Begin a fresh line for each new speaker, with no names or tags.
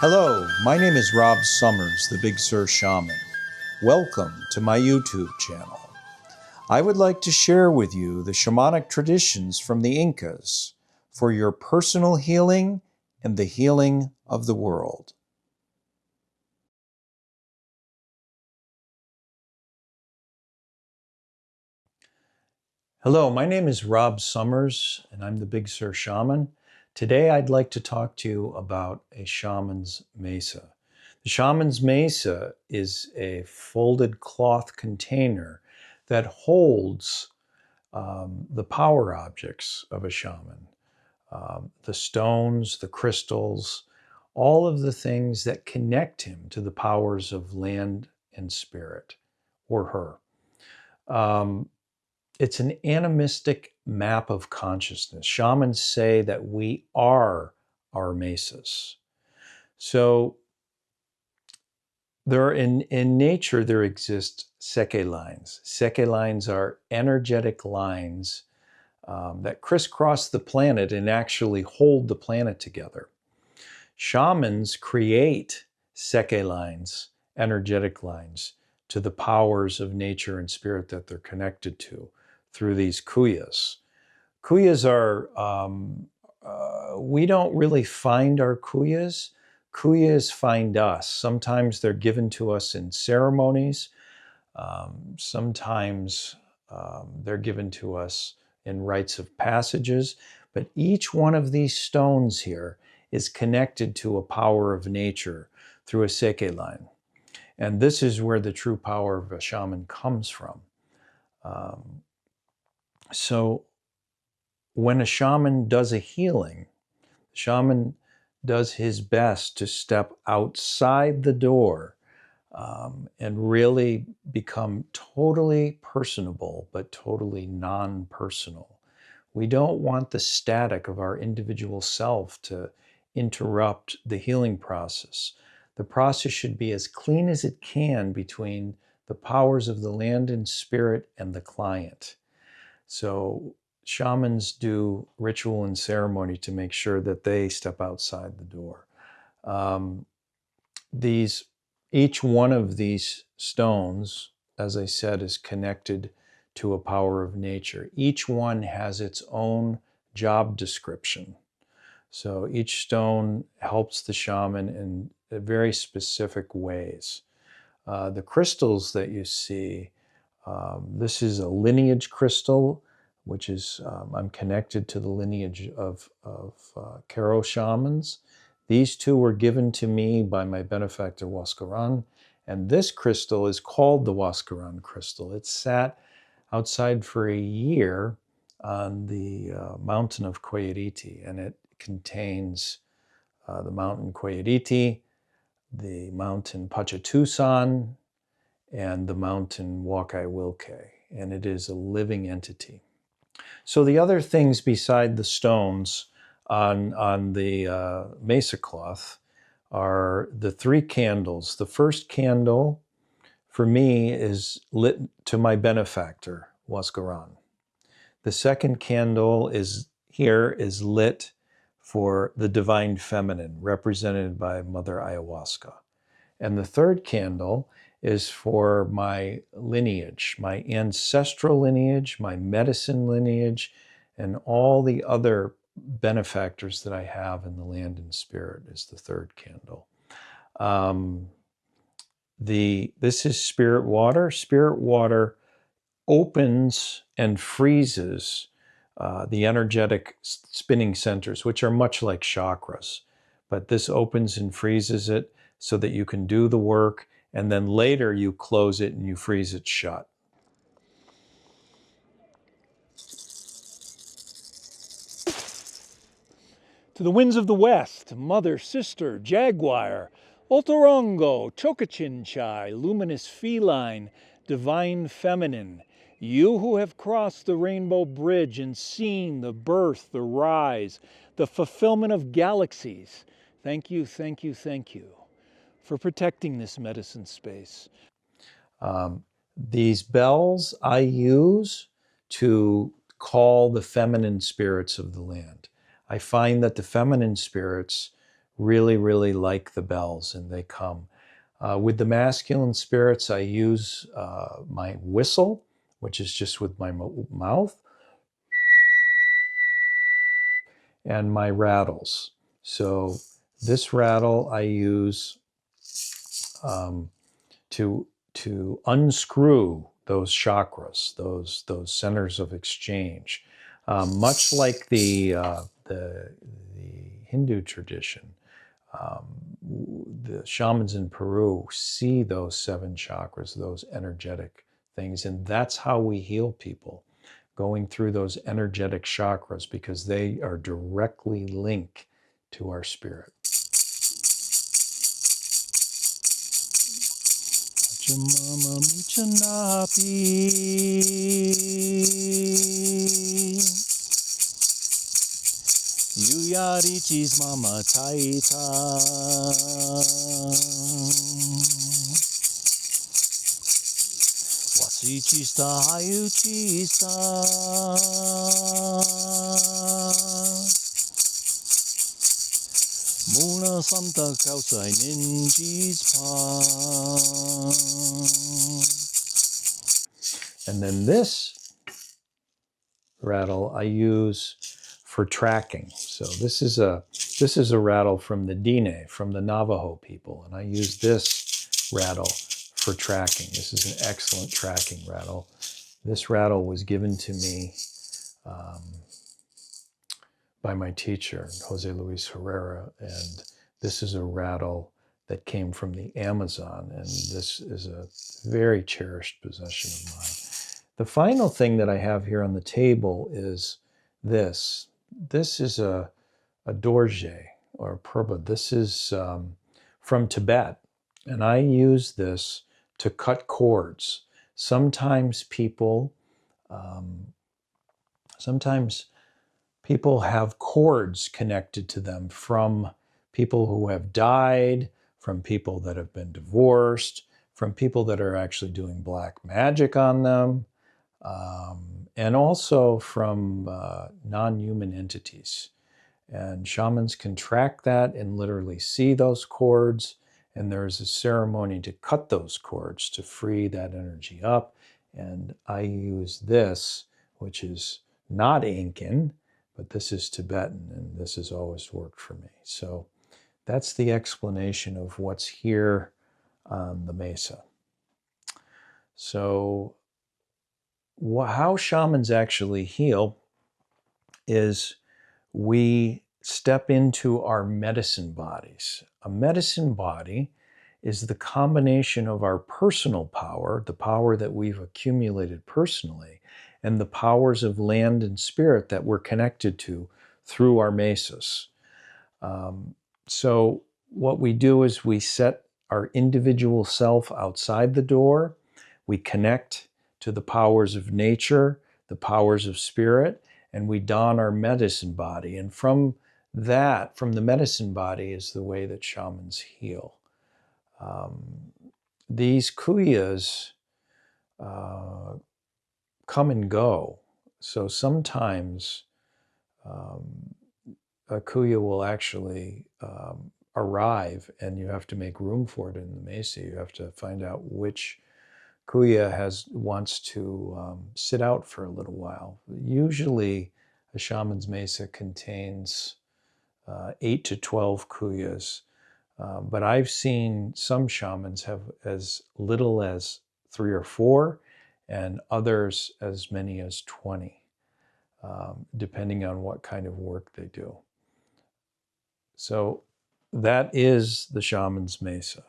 Hello, my name is Rob Summers, the Big Sur Shaman. Welcome to my YouTube channel. I would like to share with you the shamanic traditions from the Incas for your personal healing and the healing of the world. Hello, my name is Rob Summers, and I'm the Big Sur Shaman. Today I'd like to talk to you about a shaman's mesa. The shaman's mesa is a folded cloth container that holds the power objects of a shaman. The stones, the crystals, all of the things that connect him to the powers of land and spirit, or her. It's an animistic map of consciousness. Shamans say that we are our mesas. So in nature, there exist seke lines. Seke lines are energetic lines that crisscross the planet and actually hold the planet together. Shamans create seke lines, energetic lines, to the powers of nature and spirit that they're connected to through these kuyas. Kuyas are, we don't really find our kuyas. Kuyas find us. Sometimes they're given to us in ceremonies. Sometimes they're given to us in rites of passages. But each one of these stones here is connected to a power of nature through a seke line. And this is where the true power of a shaman comes from. So when a shaman does a healing, the shaman does his best to step outside the door and really become totally personable, but totally non-personal. We don't want the static of our individual self to interrupt the healing process. The process should be as clean as it can between the powers of the land and spirit and the client. So shamans do ritual and ceremony to make sure that they step outside the door. Each one of these stones, as I said, is connected to a power of nature. Each one has its own job description. So each stone helps the shaman in very specific ways. The crystals that you see, this is a lineage crystal, which is, I'm connected to the lineage of Karo shamans. These two were given to me by my benefactor Huascaran, and this crystal is called the Huascaran crystal. It sat outside for a year on the mountain of Coyariti, and it contains the mountain Coyariti, the mountain Pachatusan, and the mountain Wakai-Wilkay, and it is a living entity. So the other things beside the stones on the mesa cloth are the 3 candles. The first candle for me is lit to my benefactor, Huascaran. The second candle is lit for the divine feminine, represented by Mother Ayahuasca. And the third candle is for my lineage, my ancestral lineage, my medicine lineage, and all the other benefactors that I have in the land and spirit is the third candle. This is spirit water. Spirit water opens and freezes the energetic spinning centers, which are much like chakras. But this opens and freezes it so that you can do the work, and then later you close it and you freeze it shut.
To the winds of the west, mother, sister, jaguar, Otorongo, Chokachinchay, luminous feline, divine feminine, you who have crossed the rainbow bridge and seen the birth, the rise, the fulfillment of galaxies, thank you, thank you, thank you for protecting this medicine space.
These bells I use to call the feminine spirits of the land. I find that the feminine spirits really, really like the bells, and they come. With the masculine spirits, I use my whistle, which is just with my mouth, and my rattles. So this rattle I use to unscrew those chakras, those centers of exchange, much like the Hindu tradition. The shamans in Peru see those 7 chakras, those energetic things, and that's how we heal people, going through those energetic chakras, because they are directly linked to our spirit. Pachamama Muchanapi. Yuyarichis Mama Taita. Wasichista Hayuchista. Muna Santa Kausai Ninji's Pa. And then this rattle I use for tracking. So this is a rattle from the Dine, from the Navajo people, and I use this rattle for tracking. This is an excellent tracking rattle. This rattle was given to me by my teacher, Jose Luis Herrera, and this is a rattle that came from the Amazon, and this is a very cherished possession of mine. The final thing that I have here on the table is this. This is a dorje, or a purba. This is from Tibet, and I use this to cut cords. Sometimes people have cords connected to them from people who have died, from people that have been divorced, from people that are actually doing black magic on them, and also from non-human entities. And shamans can track that and literally see those cords, and there's a ceremony to cut those cords to free that energy up. And I use this, which is not Incan, but this is Tibetan, and this has always worked for me. So that's the explanation of what's here on the Mesa. So how shamans actually heal is we step into our medicine bodies. A medicine body is the combination of our personal power, the power that we've accumulated personally, and the powers of land and spirit that we're connected to through our mesas. So what we do is we set our individual self outside the door. We connect to the powers of nature, the powers of spirit, and we don our medicine body. And from that, from the medicine body, is the way that shamans heal. These kuyas come and go. So sometimes a kuya will actually arrive, and you have to make room for it in the mesa. You have to find out which kuya wants to sit out for a little while. Usually a shaman's mesa contains 8 to 12 kuyas, but I've seen some shamans have as little as 3 or 4, and others as many as 20, depending on what kind of work they do. So that is the shaman's mesa.